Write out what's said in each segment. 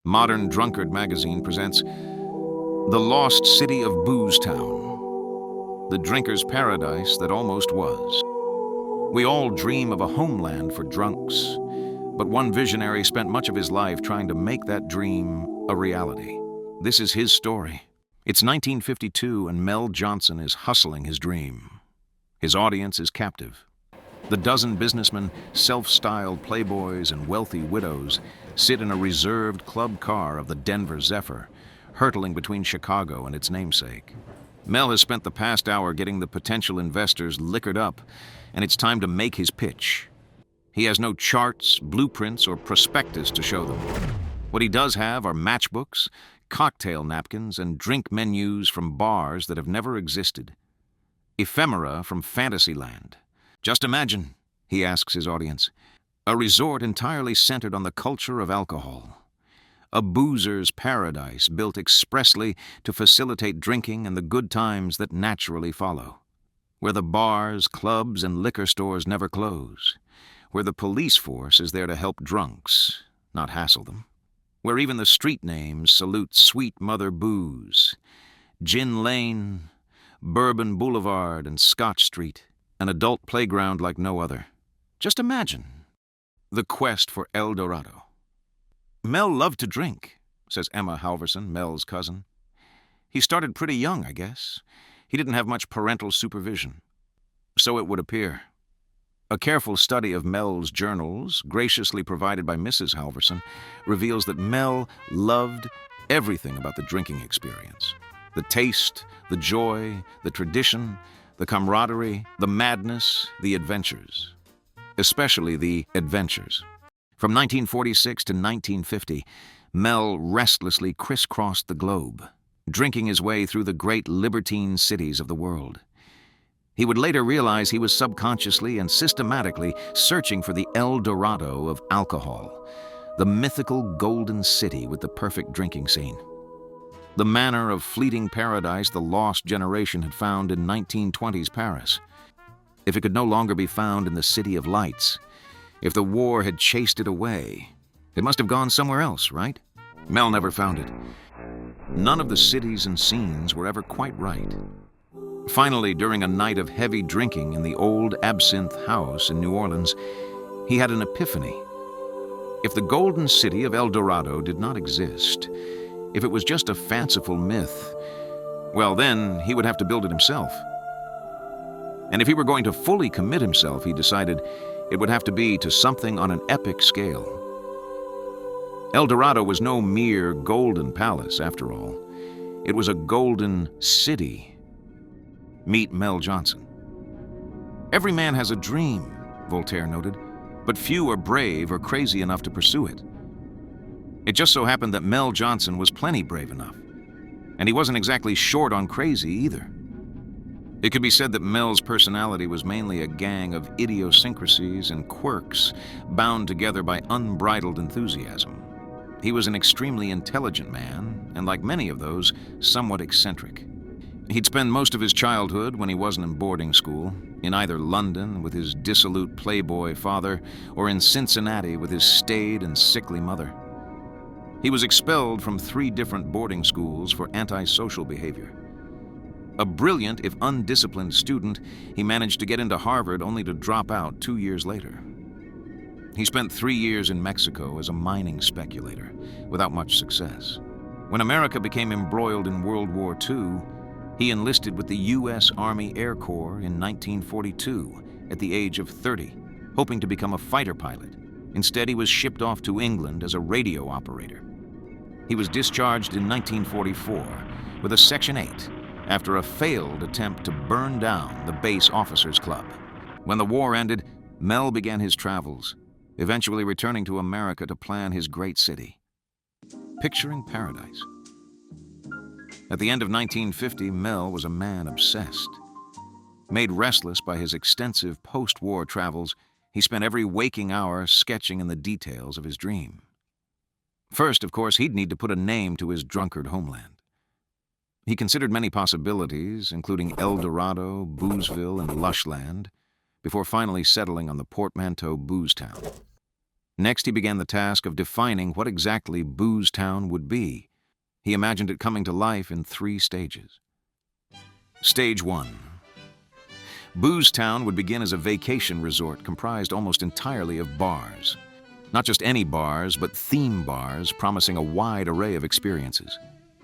Modern Drunkard magazine presents The Lost City of BoozeTown, the drinker's paradise that almost was. We all dream of a homeland for drunks, but one visionary spent much of his life trying to make that dream a reality. This is his story. It's 1952 and Mel Johnson is hustling his dream. His audience is captive. The dozen businessmen, self-styled playboys, and wealthy widows sit in a reserved club car of the Denver Zephyr, hurtling between Chicago and its namesake. Mel has spent the past hour getting the potential investors liquored up, and it's time to make his pitch. He has no charts, blueprints, or prospectus to show them. What he does have are matchbooks, cocktail napkins, and drink menus from bars that have never existed. Ephemera from Fantasyland. Just imagine, he asks his audience, a resort entirely centered on the culture of alcohol. A boozer's paradise built expressly to facilitate drinking and the good times that naturally follow. Where the bars, clubs, and liquor stores never close. Where the police force is there to help drunks, not hassle them. Where even the street names salute sweet Mother Booze. Gin Lane, Bourbon Boulevard, and Scotch Street. An adult playground like no other. Just imagine the quest for El Dorado. Mel loved to drink, says Emma Halverson, Mel's cousin. He started pretty young, I guess. He didn't have much parental supervision. So it would appear. A careful study of Mel's journals, graciously provided by Mrs. Halverson, reveals that Mel loved everything about the drinking experience. The taste, the joy, the tradition, the camaraderie, the madness, the adventures. Especially the adventures. From 1946 to 1950, Mel restlessly crisscrossed the globe, drinking his way through the great libertine cities of the world. He would later realize he was subconsciously and systematically searching for the El Dorado of alcohol, the mythical golden city with the perfect drinking scene. The manner of fleeting paradise the lost generation had found in 1920s Paris. If it could no longer be found in the City of Lights, if the war had chased it away, it must have gone somewhere else, right? Mel never found it. None of the cities and scenes were ever quite right. Finally, during a night of heavy drinking in the old Absinthe House in New Orleans, he had an epiphany. If the golden city of El Dorado did not exist, if it was just a fanciful myth, well then, he would have to build it himself. And if he were going to fully commit himself, he decided, it would have to be to something on an epic scale. El Dorado was no mere golden palace, after all. It was a golden city. Meet Mel Johnson. Every man has a dream, Voltaire noted, but few are brave or crazy enough to pursue it. It just so happened that Mel Johnson was plenty brave enough. And he wasn't exactly short on crazy either. It could be said that Mel's personality was mainly a gang of idiosyncrasies and quirks bound together by unbridled enthusiasm. He was an extremely intelligent man, and like many of those, somewhat eccentric. He'd spend most of his childhood, when he wasn't in boarding school, in either London with his dissolute playboy father, or in Cincinnati with his staid and sickly mother. He was expelled from 3 different boarding schools for antisocial behavior. A brilliant, if undisciplined student, he managed to get into Harvard only to drop out 2 years later. He spent 3 years in Mexico as a mining speculator, without much success. When America became embroiled in World War II, he enlisted with the U.S. Army Air Corps in 1942 at the age of 30, hoping to become a fighter pilot. Instead, he was shipped off to England as a radio operator. He was discharged in 1944 with a Section 8 after a failed attempt to burn down the base officers' club. When the war ended, Mel began his travels, eventually returning to America to plan his great city. Picturing paradise. At the end of 1950, Mel was a man obsessed. Made restless by his extensive post-war travels, he spent every waking hour sketching in the details of his dream. First, of course, he'd need to put a name to his drunkard homeland. He considered many possibilities, including El Dorado, Boozeville, and Lushland, before finally settling on the portmanteau BoozeTown. Next, he began the task of defining what exactly BoozeTown would be. He imagined it coming to life in 3 stages. Stage 1. BoozeTown would begin as a vacation resort comprised almost entirely of bars. Not just any bars, but theme bars promising a wide array of experiences.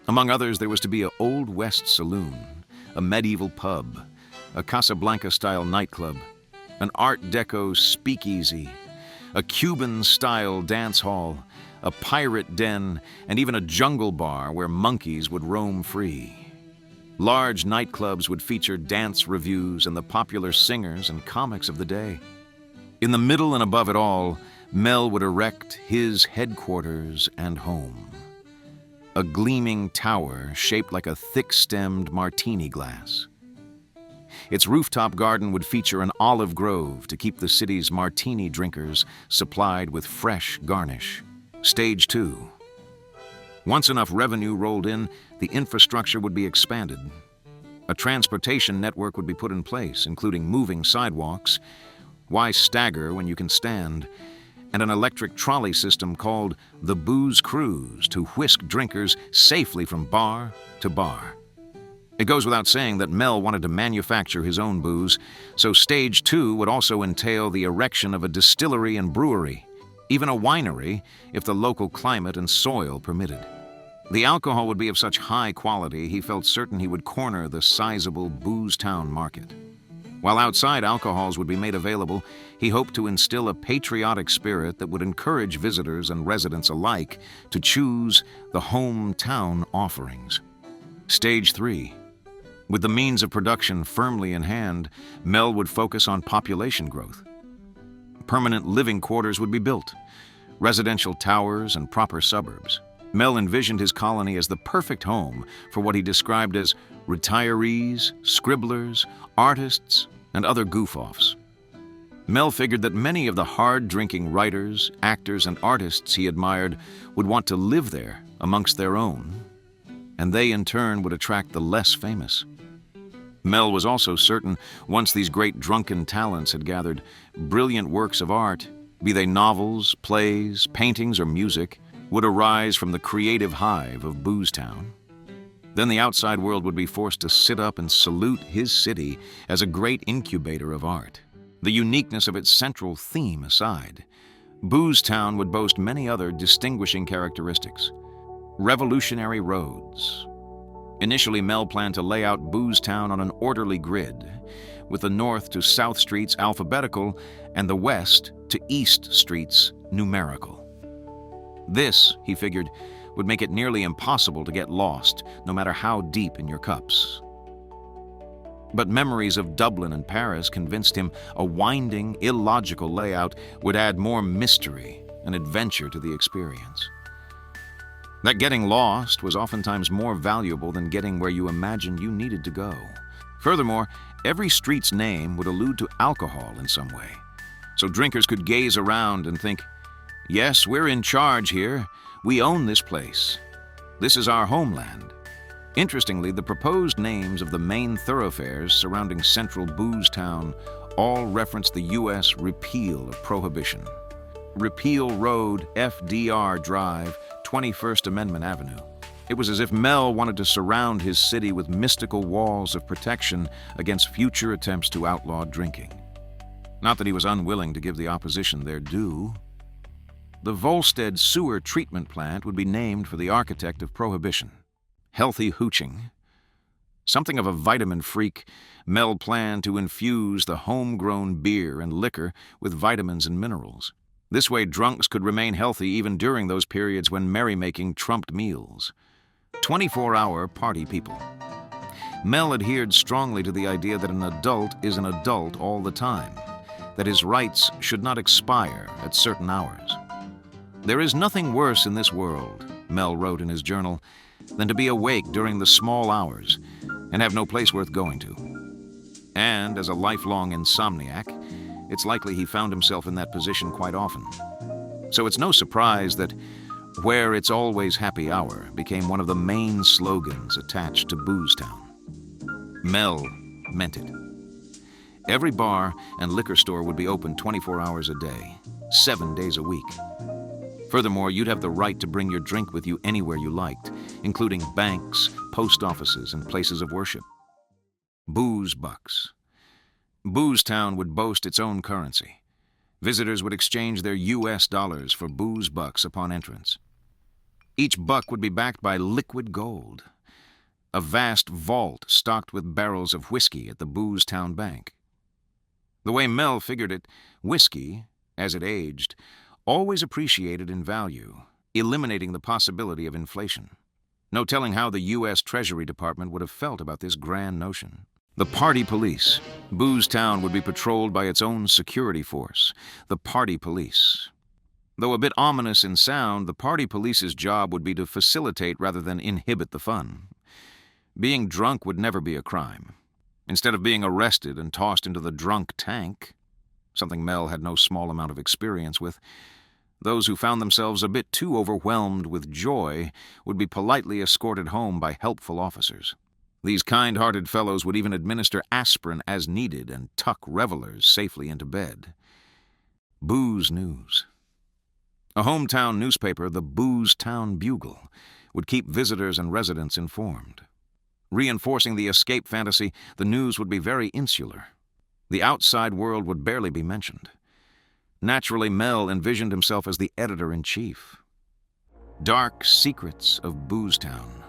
Among others, there was to be an Old West saloon, a medieval pub, a Casablanca-style nightclub, an Art Deco speakeasy, a Cuban-style dance hall, a pirate den, and even a jungle bar where monkeys would roam free. Large nightclubs would feature dance reviews and the popular singers and comics of the day. In the middle and above it all, Mel would erect his headquarters and home. A gleaming tower shaped like a thick-stemmed martini glass. Its rooftop garden would feature an olive grove to keep the city's martini drinkers supplied with fresh garnish. Stage 2. Once enough revenue rolled in, the infrastructure would be expanded. A transportation network would be put in place, including moving sidewalks. Why stagger when you can stand? And an electric trolley system called the Booze Cruise to whisk drinkers safely from bar to bar. It goes without saying that Mel wanted to manufacture his own booze, so Stage 2 would also entail the erection of a distillery and brewery, even a winery if the local climate and soil permitted. The alcohol would be of such high quality he felt certain he would corner the sizable BoozeTown market. While outside alcohols would be made available, he hoped to instill a patriotic spirit that would encourage visitors and residents alike to choose the hometown offerings. Stage 3. With the means of production firmly in hand, Mel would focus on population growth. Permanent living quarters would be built, residential towers and proper suburbs. Mel envisioned his colony as the perfect home for what he described as retirees, scribblers, artists, and other goof-offs. Mel figured that many of the hard-drinking writers, actors, and artists he admired would want to live there amongst their own, and they in turn would attract the less famous. Mel was also certain, once these great drunken talents had gathered, brilliant works of art, be they novels, plays, paintings, or music, would arise from the creative hive of BoozeTown. Then the outside world would be forced to sit up and salute his city as a great incubator of art. The uniqueness of its central theme aside, BoozeTown would boast many other distinguishing characteristics. Revolutionary roads. Initially, Mel planned to lay out BoozeTown on an orderly grid, with the north to south streets alphabetical and the west to east streets numerical. This, he figured, would make it nearly impossible to get lost, no matter how deep in your cups. But memories of Dublin and Paris convinced him a winding, illogical layout would add more mystery and adventure to the experience. That getting lost was oftentimes more valuable than getting where you imagined you needed to go. Furthermore, every street's name would allude to alcohol in some way, so drinkers could gaze around and think, "Yes, we're in charge here. We own this place. This is our homeland." Interestingly, the proposed names of the main thoroughfares surrounding central BoozeTown all reference the U.S. repeal of Prohibition. Repeal Road, FDR Drive, 21st Amendment Avenue. It was as if Mel wanted to surround his city with mystical walls of protection against future attempts to outlaw drinking. Not that he was unwilling to give the opposition their due. The Volstead Sewer Treatment Plant would be named for the architect of Prohibition. Healthy hooching. Something of a vitamin freak, Mel planned to infuse the homegrown beer and liquor with vitamins and minerals. This way, drunks could remain healthy even during those periods when merrymaking trumped meals. 24-hour party people. Mel adhered strongly to the idea that an adult is an adult all the time, that his rights should not expire at certain hours. "There is nothing worse in this world," Mel wrote in his journal, "than to be awake during the small hours and have no place worth going to." And as a lifelong insomniac, it's likely he found himself in that position quite often. So it's no surprise that "Where it's always happy hour" became one of the main slogans attached to BoozeTown. Mel meant it. Every bar and liquor store would be open 24 hours a day, 7 days a week. Furthermore, you'd have the right to bring your drink with you anywhere you liked, including banks, post offices, and places of worship. Booze bucks. BoozeTown would boast its own currency. Visitors would exchange their US dollars for booze bucks upon entrance. Each buck would be backed by liquid gold, a vast vault stocked with barrels of whiskey at the BoozeTown Bank. The way Mel figured it, whiskey, as it aged, always appreciated in value, eliminating the possibility of inflation. No telling how the U.S. Treasury Department would have felt about this grand notion. The party police. BoozeTown would be patrolled by its own security force, the party police. Though a bit ominous in sound, the party police's job would be to facilitate rather than inhibit the fun. Being drunk would never be a crime. Instead of being arrested and tossed into the drunk tank, something Mel had no small amount of experience with, those who found themselves a bit too overwhelmed with joy would be politely escorted home by helpful officers. These kind-hearted fellows would even administer aspirin as needed and tuck revelers safely into bed. Booze news. A hometown newspaper, the BoozeTown Bugle, would keep visitors and residents informed. Reinforcing the escape fantasy, the news would be very insular. The outside world would barely be mentioned. Naturally, Mel envisioned himself as the editor-in-chief. Dark secrets of BoozeTown.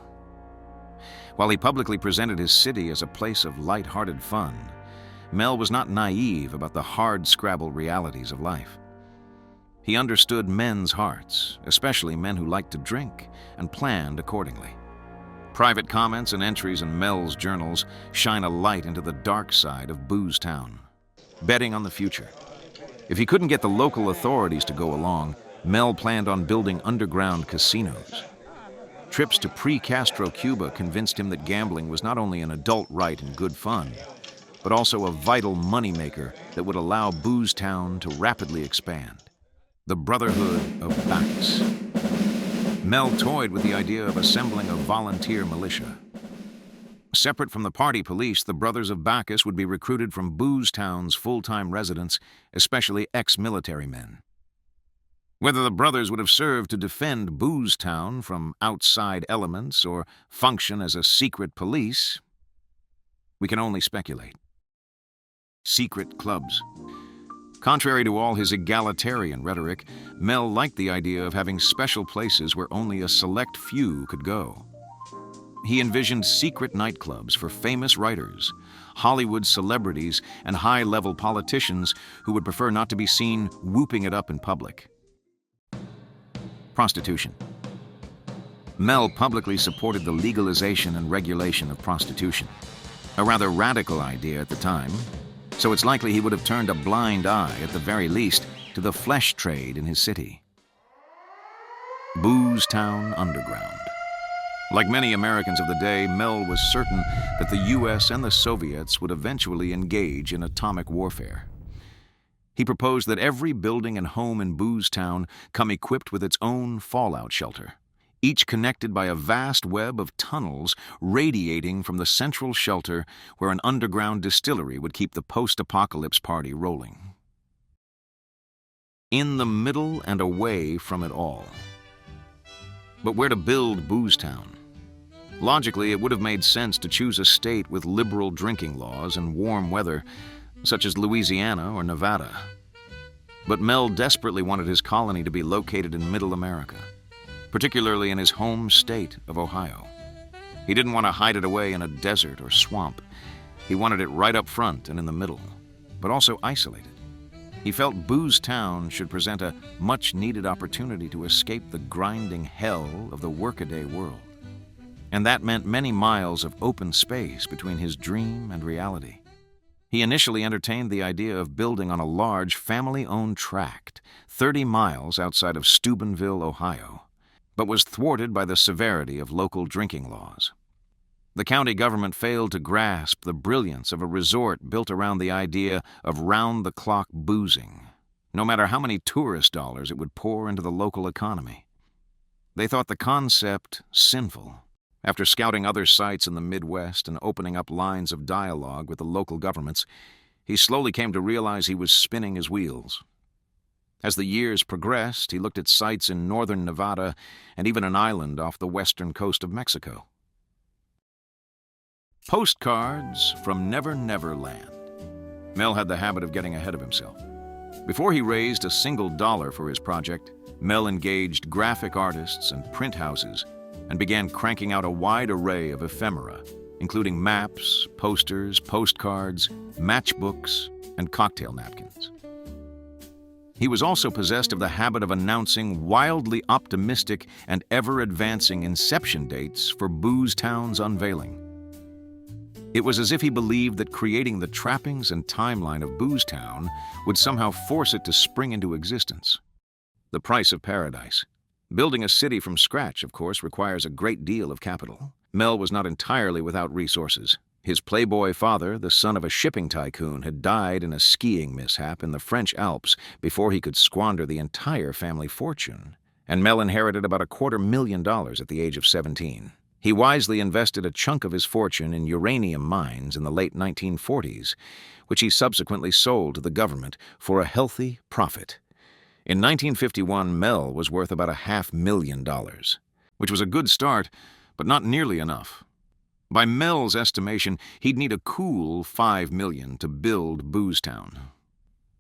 While he publicly presented his city as a place of light-hearted fun, Mel was not naive about the hard-scrabble realities of life. He understood men's hearts, especially men who liked to drink, and planned accordingly. Private comments and entries in Mel's journals shine a light into the dark side of BoozeTown. Betting on the future. If he couldn't get the local authorities to go along, Mel planned on building underground casinos. Trips to pre-Castro Cuba convinced him that gambling was not only an adult right and good fun, but also a vital moneymaker that would allow BoozeTown to rapidly expand. The Brotherhood of Bacchus. Mel toyed with the idea of assembling a volunteer militia. Separate from the party police, the Brothers of Bacchus would be recruited from BoozeTown's full-time residents, especially ex-military men. Whether the brothers would have served to defend BoozeTown from outside elements or function as a secret police, we can only speculate. Secret clubs. Contrary to all his egalitarian rhetoric, Mel liked the idea of having special places where only a select few could go. He envisioned secret nightclubs for famous writers, Hollywood celebrities, and high-level politicians who would prefer not to be seen whooping it up in public. Prostitution. Mel publicly supported the legalization and regulation of prostitution, a rather radical idea at the time, so it's likely he would have turned a blind eye, at the very least, to the flesh trade in his city. BoozeTown Underground. Like many Americans of the day, Mel was certain that the U.S. and the Soviets would eventually engage in atomic warfare. He proposed that every building and home in BoozeTown come equipped with its own fallout shelter, each connected by a vast web of tunnels radiating from the central shelter where an underground distillery would keep the post-apocalypse party rolling. In the middle and away from it all. But where to build BoozeTown? Logically, it would have made sense to choose a state with liberal drinking laws and warm weather, such as Louisiana or Nevada. But Mel desperately wanted his colony to be located in Middle America, particularly in his home state of Ohio. He didn't want to hide it away in a desert or swamp. He wanted it right up front and in the middle, but also isolated. He felt BoozeTown should present a much-needed opportunity to escape the grinding hell of the workaday world. And that meant many miles of open space between his dream and reality. He initially entertained the idea of building on a large family-owned tract 30 miles outside of Steubenville, Ohio, but was thwarted by the severity of local drinking laws. The county government failed to grasp the brilliance of a resort built around the idea of round-the-clock boozing, no matter how many tourist dollars it would pour into the local economy. They thought the concept sinful. After scouting other sites in the Midwest and opening up lines of dialogue with the local governments, he slowly came to realize he was spinning his wheels. As the years progressed, he looked at sites in northern Nevada and even an island off the western coast of Mexico. Postcards from Never Never Land. Mel had the habit of getting ahead of himself. Before he raised a single dollar for his project, Mel engaged graphic artists and print houses and began cranking out a wide array of ephemera, including maps, posters, postcards, matchbooks, and cocktail napkins. He was also possessed of the habit of announcing wildly optimistic and ever-advancing inception dates for BoozeTown's unveiling. It was as if he believed that creating the trappings and timeline of BoozeTown would somehow force it to spring into existence. The price of paradise. Building a city from scratch, of course, requires a great deal of capital. Mel was not entirely without resources. His playboy father, the son of a shipping tycoon, had died in a skiing mishap in the French Alps before he could squander the entire family fortune, and Mel inherited about $250,000 at the age of 17. He wisely invested a chunk of his fortune in uranium mines in the late 1940s, which he subsequently sold to the government for a healthy profit. In 1951, Mel was worth about $500,000, which was a good start, but not nearly enough. By Mel's estimation, he'd need a cool $5 million to build BoozeTown.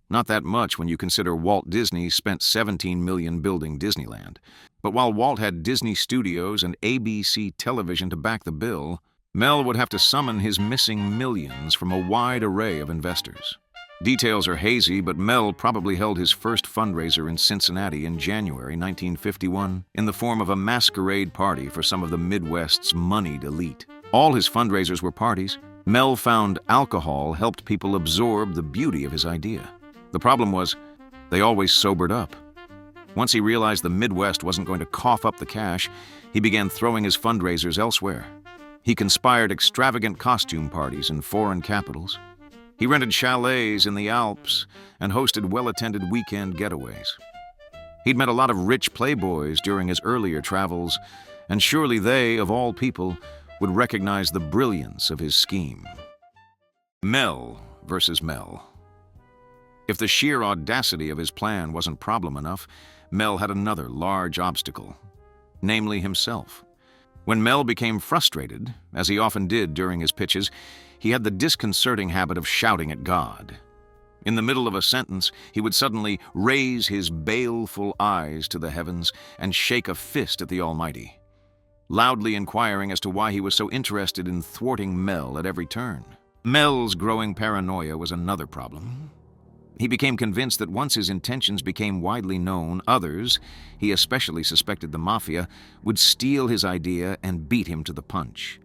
Not that much when you consider Walt Disney spent $17 million building Disneyland. But while Walt had Disney Studios and ABC Television to back the bill, Mel would have to summon his missing millions from a wide array of investors. Details are hazy, but Mel probably held his first fundraiser in Cincinnati in January 1951 in the form of a masquerade party for some of the Midwest's moneyed elite. All his fundraisers were parties. Mel found alcohol helped people absorb the beauty of his idea. The problem was, they always sobered up. Once he realized the Midwest wasn't going to cough up the cash, he began throwing his fundraisers elsewhere. He conspired extravagant costume parties in foreign capitals. He rented chalets in the Alps and hosted well-attended weekend getaways. He'd met a lot of rich playboys during his earlier travels, and surely they, of all people, would recognize the brilliance of his scheme. Mel versus Mel. If the sheer audacity of his plan wasn't problem enough, Mel had another large obstacle, namely himself. When Mel became frustrated, as he often did during his pitches, he had the disconcerting habit of shouting at God. In the middle of a sentence, he would suddenly raise his baleful eyes to the heavens and shake a fist at the Almighty, loudly inquiring as to why he was so interested in thwarting Mel at every turn. Mel's growing paranoia was another problem. He became convinced that once his intentions became widely known, others, he especially suspected the mafia, would steal his idea and beat him to the punch.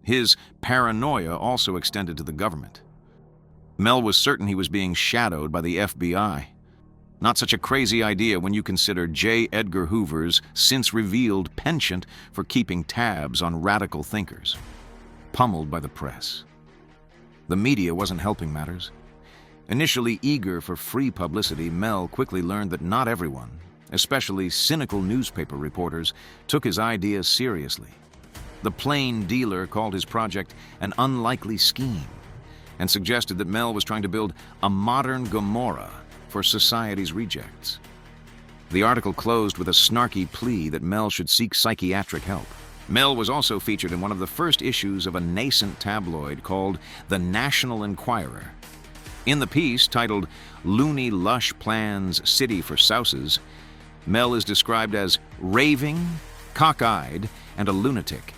His paranoia also extended to the government. Mel was certain he was being shadowed by the FBI. Not such a crazy idea when you consider J. Edgar Hoover's since-revealed penchant for keeping tabs on radical thinkers. Pummeled by the press. The media wasn't helping matters. Initially eager for free publicity, Mel quickly learned that not everyone, especially cynical newspaper reporters, took his ideas seriously. The plain dealer called his project an unlikely scheme and suggested that Mel was trying to build a modern Gomorrah for society's rejects. The article closed with a snarky plea that Mel should seek psychiatric help. Mel was also featured in one of the first issues of a nascent tabloid called The National Enquirer. In the piece, titled Loony Lush Plans City for Souses, Mel is described as raving, cockeyed, and a lunatic.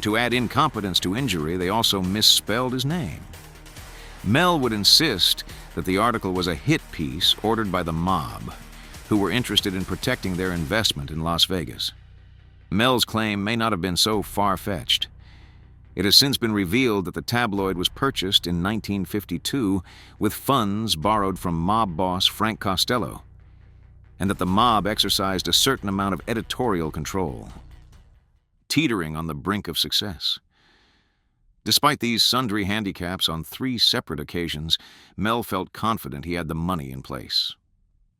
To add incompetence to injury, they also misspelled his name. Mel would insist that the article was a hit piece ordered by the mob, who were interested in protecting their investment in Las Vegas. Mel's claim may not have been so far-fetched. It has since been revealed that the tabloid was purchased in 1952 with funds borrowed from mob boss Frank Costello, and that the mob exercised a certain amount of editorial control. Teetering on the brink of success. Despite these sundry handicaps on 3 separate occasions, Mel felt confident he had the money in place.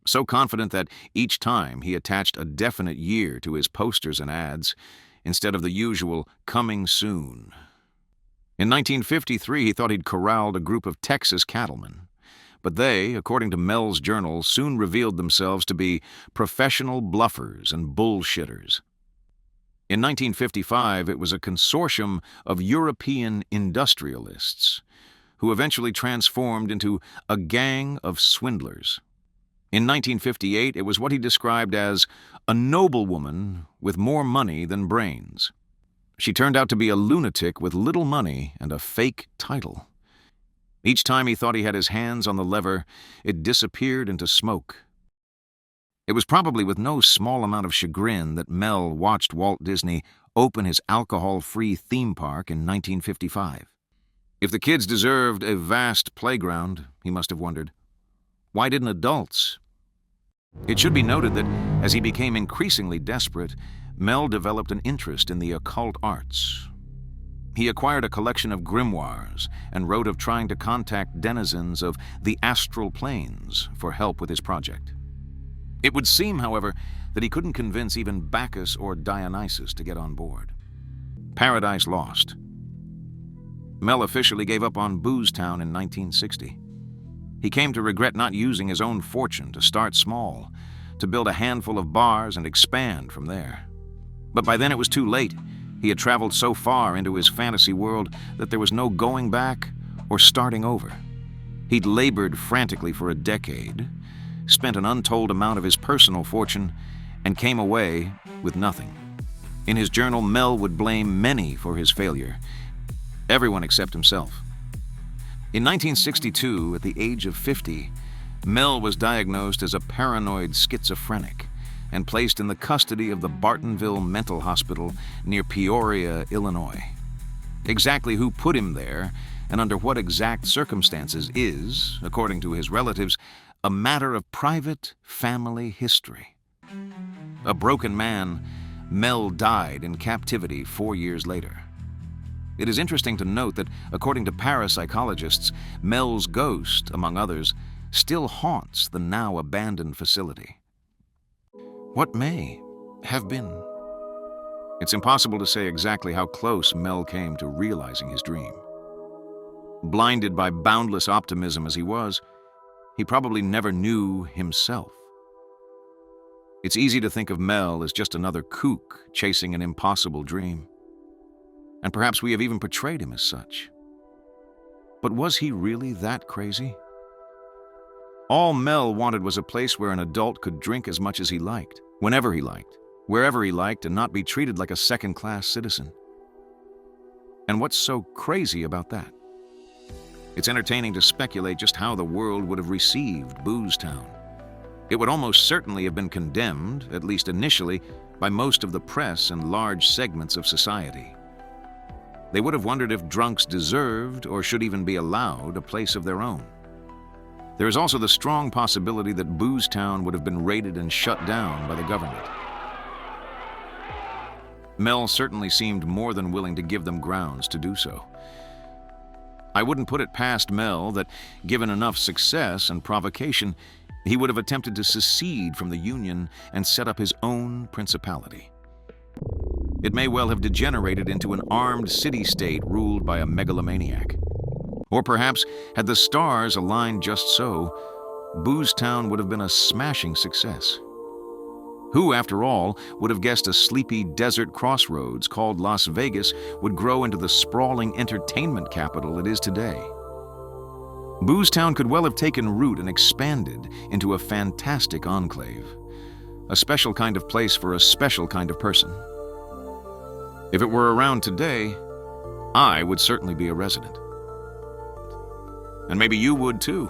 So confident that each time he attached a definite year to his posters and ads, instead of the usual "coming soon." In 1953, he thought he'd corralled a group of Texas cattlemen, But they, according to Mel's journal, soon revealed themselves to be professional bluffers and bullshitters. In 1955, it was a consortium of European industrialists who eventually transformed into a gang of swindlers. In 1958, it was what he described as a noblewoman with more money than brains. She turned out to be a lunatic with little money and a fake title. Each time he thought he had his hands on the lever, it disappeared into smoke. It was probably with no small amount of chagrin that Mel watched Walt Disney open his alcohol-free theme park in 1955. If the kids deserved a vast playground, he must have wondered, why didn't adults? It should be noted that as he became increasingly desperate, Mel developed an interest in the occult arts. He acquired a collection of grimoires and wrote of trying to contact denizens of the astral planes for help with his project. It would seem, however, that he couldn't convince even Bacchus or Dionysus to get on board. Paradise lost. Mel officially gave up on BoozeTown in 1960. He came to regret not using his own fortune to start small, to build a handful of bars and expand from there. But by then it was too late. He had traveled so far into his fantasy world that there was no going back or starting over. He'd labored frantically for a decade, spent an untold amount of his personal fortune, and came away with nothing. In his journal, Mel would blame many for his failure, everyone except himself. In 1962, at the age of 50, Mel was diagnosed as a paranoid schizophrenic and placed in the custody of the Bartonville Mental Hospital near Peoria, Illinois. Exactly who put him there and under what exact circumstances is, according to his relatives, a matter of private family history. A broken man, Mel died in captivity 4 years later. It is interesting to note that, according to parapsychologists, Mel's ghost, among others, still haunts the now abandoned facility. What may have been? It's impossible to say exactly how close Mel came to realizing his dream. Blinded by boundless optimism as he was, he probably never knew himself. It's easy to think of Mel as just another kook chasing an impossible dream. And perhaps we have even portrayed him as such. But was he really that crazy? All Mel wanted was a place where an adult could drink as much as he liked, whenever he liked, wherever he liked, and not be treated like a second-class citizen. And what's so crazy about that? It's entertaining to speculate just how the world would have received BoozeTown. It would almost certainly have been condemned, at least initially, by most of the press and large segments of society. They would have wondered if drunks deserved or should even be allowed a place of their own. There is also the strong possibility that BoozeTown would have been raided and shut down by the government. Mel certainly seemed more than willing to give them grounds to do so. I wouldn't put it past Mel that, given enough success and provocation, he would have attempted to secede from the Union and set up his own principality. It may well have degenerated into an armed city-state ruled by a megalomaniac. Or perhaps, had the stars aligned just so, BoozeTown would have been a smashing success. Who, after all, would have guessed a sleepy desert crossroads called Las Vegas would grow into the sprawling entertainment capital it is today? BoozeTown could well have taken root and expanded into a fantastic enclave, a special kind of place for a special kind of person. If it were around today, I would certainly be a resident. And maybe you would too.